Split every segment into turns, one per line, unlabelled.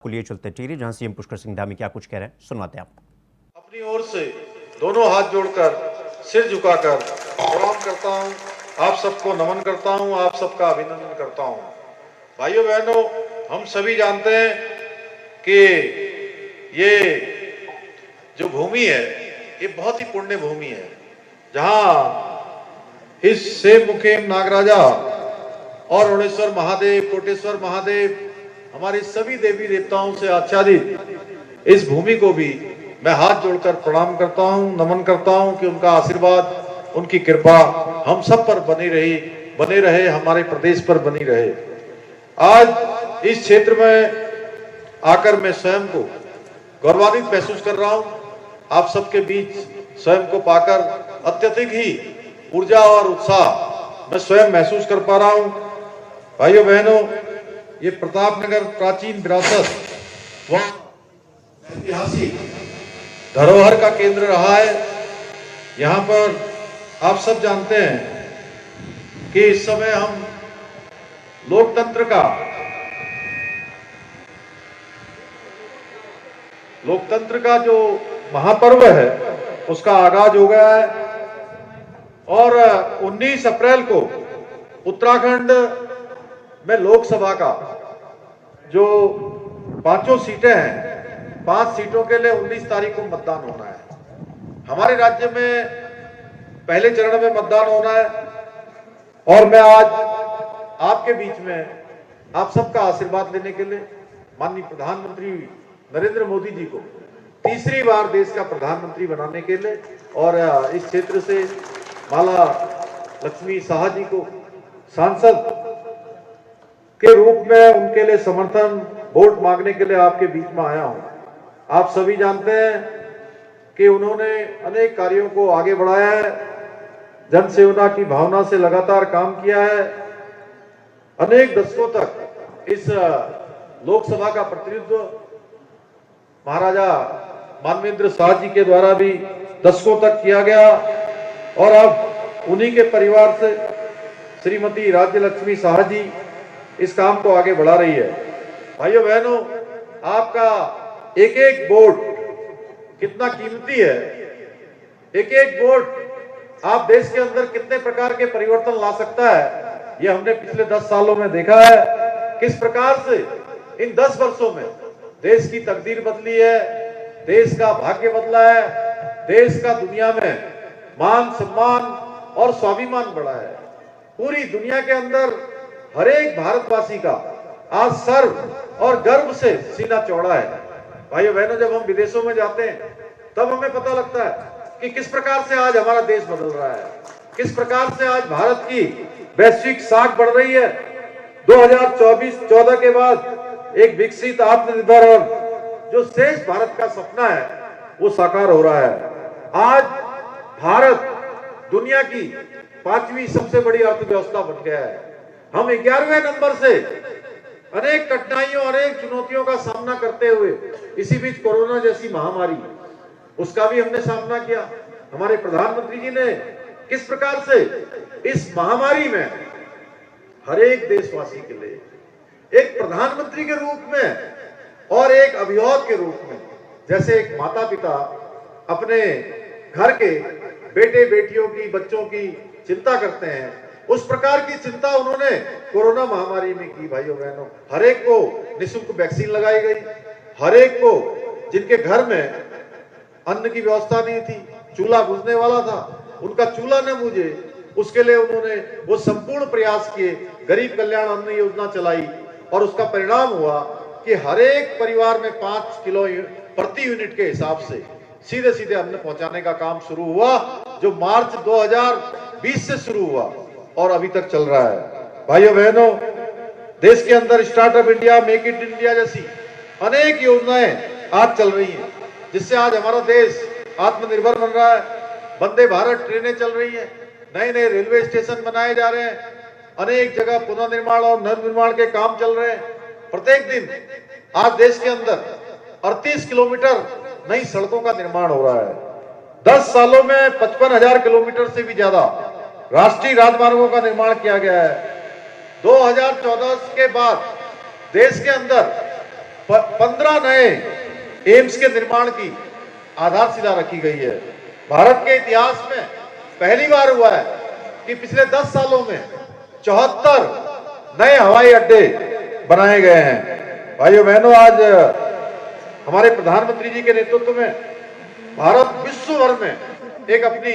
को लिए चलते टिहरी, जहां सीएम पुष्कर सिंह धामी क्या कुछ कह रहे हैं सुनवाते हैं आपको।
अपनी ओर से दोनों हाथ जोड़कर सिर झुकाकर प्रणाम करता हूं, आप सबको नमन करता हूं, आप सबका अभिनंदन करता हूं। भाइयों बहनों, हम सभी जानते हैं कि ये जो भूमि है ये बहुत ही पुण्य भूमि है, जहां इस सेव मुखेम नागराजा और ओणेश्वर महादेव, कोटेश्वर महादेव, हमारे सभी देवी देवताओं से आच्छादित इस भूमि को भी मैं हाथ जोड़कर प्रणाम करता हूं, नमन करता हूं कि उनका आशीर्वाद, उनकी कृपा हम सब पर बने रहे, हमारे प्रदेश पर बनी रहे। आज इस क्षेत्र में आकर मैं स्वयं को गौरवान्वित महसूस कर रहा हूं। आप सबके बीच स्वयं को पाकर अत्यधिक ही ऊर्जा और उत्साह मैं स्वयं महसूस कर पा रहा हूं। भाइयों बहनों, ये प्रतापनगर प्राचीन विरासत व ऐतिहासिक धरोहर का केंद्र रहा है। यहाँ पर आप सब जानते हैं कि इस समय हम लोकतंत्र का जो महापर्व है उसका आगाज हो गया है और 19 अप्रैल को उत्तराखंड में लोकसभा का जो 5 सीटें हैं, 5 सीटों के लिए 19 तारीख को मतदान होना है। हमारे राज्य में पहले चरण में मतदान होना है और मैं आज आपके बीच में आप सबका आशीर्वाद लेने के लिए माननीय प्रधानमंत्री नरेंद्र मोदी जी को तीसरी बार देश का प्रधानमंत्री बनाने के लिए और इस क्षेत्र से माला लक्ष्मी साहा जी को सांसद के रूप में उनके लिए समर्थन वोट मांगने के लिए आपके बीच में आया हूं। आप सभी जानते हैं कि उन्होंने अनेक कार्यों को आगे बढ़ाया है, जन सेवा की भावना से लगातार काम किया है। अनेक दशकों तक इस लोकसभा का प्रतिनिधित्व महाराजा मानवेंद्र शाह जी के द्वारा भी दशकों तक किया गया और अब उन्हीं के परिवार से श्रीमती राज्य लक्ष्मी शाह जी इस काम को आगे बढ़ा रही है। भाइयों बहनों, आपका एक एक वोट कितना कीमती है। एक एक वोट आप देश के अंदर कितने प्रकार के परिवर्तन ला सकता है, ये हमने पिछले 10 सालों में देखा है। किस प्रकार से इन 10 वर्षों में देश की तकदीर बदली है, देश का भाग्य बदला है, देश का दुनिया में मान सम्मान और स्वाभिमान बढ़ा है। पूरी दुनिया के अंदर हर एक भारतवासी का आज सर्व और गर्व से सीना चौड़ा है। भाइयों बहनों, जब हम विदेशों में जाते हैं तब हमें पता लगता है कि किस प्रकार से आज हमारा देश बदल रहा है, किस प्रकार से आज भारत की वैश्विक साख बढ़ रही है। 2024-14 के बाद एक विकसित, आत्मनिर्भर और जो शेष भारत का सपना है वो साकार हो रहा है। आज भारत दुनिया की 5वीं सबसे बड़ी अर्थव्यवस्था बन गया है। हम 11वें नंबर से अनेक कठिनाइयों, अनेक चुनौतियों का सामना करते हुए इसी बीच कोरोना जैसी महामारी, उसका भी हमने सामना किया। हमारे प्रधानमंत्री जी ने किस प्रकार से इस महामारी में हर एक देशवासी के लिए एक प्रधानमंत्री के रूप में और एक अभिभावक के रूप में, जैसे एक माता पिता अपने घर के बेटे बेटियों की, बच्चों की चिंता करते हैं, उस प्रकार की चिंता उन्होंने कोरोना महामारी में की। भाइयों बहनों, हर एक को निःशुल्क वैक्सीन लगाई गई। हर एक को, जिनके घर में अन्न की व्यवस्था नहीं थी, चूल्हा बुझने वाला था, उनका चूल्हा न बुझे, उसके लिए उन्होंने वो संपूर्ण प्रयास किए। गरीब कल्याण अन्न योजना चलाई और उसका परिणाम हुआ कि हर एक परिवार में 5 किलो प्रति यूनिट के हिसाब से सीधे सीधे अन्न पहुंचाने का काम शुरू हुआ, जो मार्च 2020 से शुरू हुआ और अभी तक चल रहा है। भाइयों बहनों, देश के अंदर startup India, make in India जैसी अनेक योजनाएं आज चल रही हैं, जिससे आज हमारा देश आत्मनिर्भर बन रहा है। वंदे भारत ट्रेनें चल रही हैं, नए नए रेलवे स्टेशन बनाए जा रहे हैं, अनेक जगह पुनर्निर्माण और नवनिर्माण के काम चल रहे हैं। प्रत्येक दिन आज देश के अंदर 38 किलोमीटर नई सड़कों का निर्माण हो रहा है। 10 सालों में 55,000 किलोमीटर से भी ज्यादा राष्ट्रीय राजमार्गों का निर्माण किया गया है। 2014 के बाद देश के अंदर 15 नए एम्स के निर्माण की आधारशिला रखी गई है। भारत के इतिहास में पहली बार हुआ है कि पिछले 10 सालों में 74 नए हवाई अड्डे बनाए गए हैं। भाइयों बहनों, आज हमारे प्रधानमंत्री जी के नेतृत्व में भारत विश्व भर में एक अपनी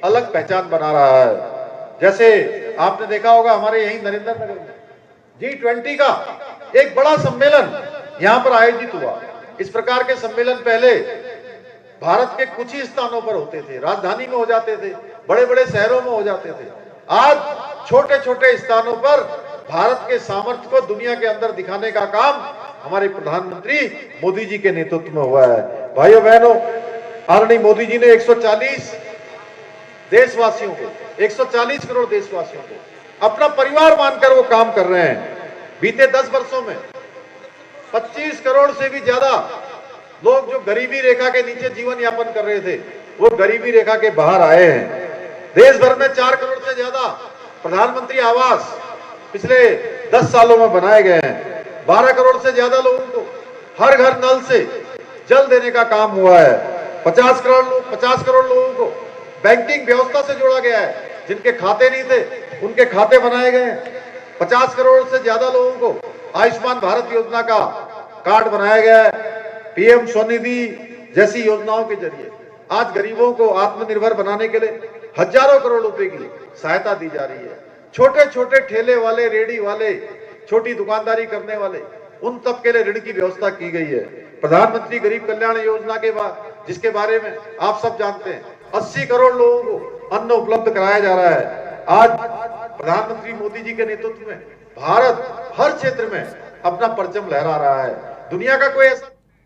अलग पहचान बना रहा है। जैसे आपने देखा होगा, हमारे यही नरेंद्र नगर में G20 का एक बड़ा सम्मेलन यहां पर आयोजित हुआ। इस प्रकार के सम्मेलन पहले भारत के कुछ ही स्थानों पर होते थे, राजधानी में हो जाते थे, बड़े बड़े शहरों में हो जाते थे। आज छोटे छोटे स्थानों पर भारत के सामर्थ्य को दुनिया के अंदर दिखाने का काम हमारे प्रधानमंत्री मोदी जी के नेतृत्व में हुआ है। भाइयों बहनों, आदरणीय मोदी जी ने 140 देशवासियों को, 140 करोड़ देशवासियों को अपना परिवार मानकर वो काम कर रहे हैं। बीते 10 वर्षों में 25 करोड़ से भी ज्यादा लोग जो गरीबी रेखा के नीचे जीवन यापन कर रहे थे, वो गरीबी रेखा के बाहर आए हैं। देश भर में 4 करोड़ से ज्यादा प्रधानमंत्री आवास पिछले 10 सालों में बनाए गए हैं। 12 करोड़ से ज्यादा लोगों को हर घर नल से जल देने का काम हुआ है। 50 करोड़ लोगों को बैंकिंग व्यवस्था से जोड़ा गया है। जिनके खाते नहीं थे उनके खाते बनाए गए हैं। 50 करोड़ से ज्यादा लोगों को आयुष्मान भारत योजना का कार्ड बनाया गया है। पीएम स्वनिधि जैसी योजनाओं के जरिए आज गरीबों को आत्मनिर्भर बनाने के लिए हजारों करोड़ रुपए की सहायता दी जा रही है। छोटे छोटे ठेले वाले, रेडी वाले, छोटी दुकानदारी करने वाले, उन तक के लिए ऋण की व्यवस्था की गई है। प्रधानमंत्री गरीब कल्याण योजना के बाद, जिसके बारे में आप सब जानते हैं, 80 करोड़ लोगों को अन्न उपलब्ध कराया जा रहा है। आज प्रधानमंत्री मोदी जी के नेतृत्व में भारत हर क्षेत्र में अपना परचम लहरा रहा है। दुनिया का कोई ऐसा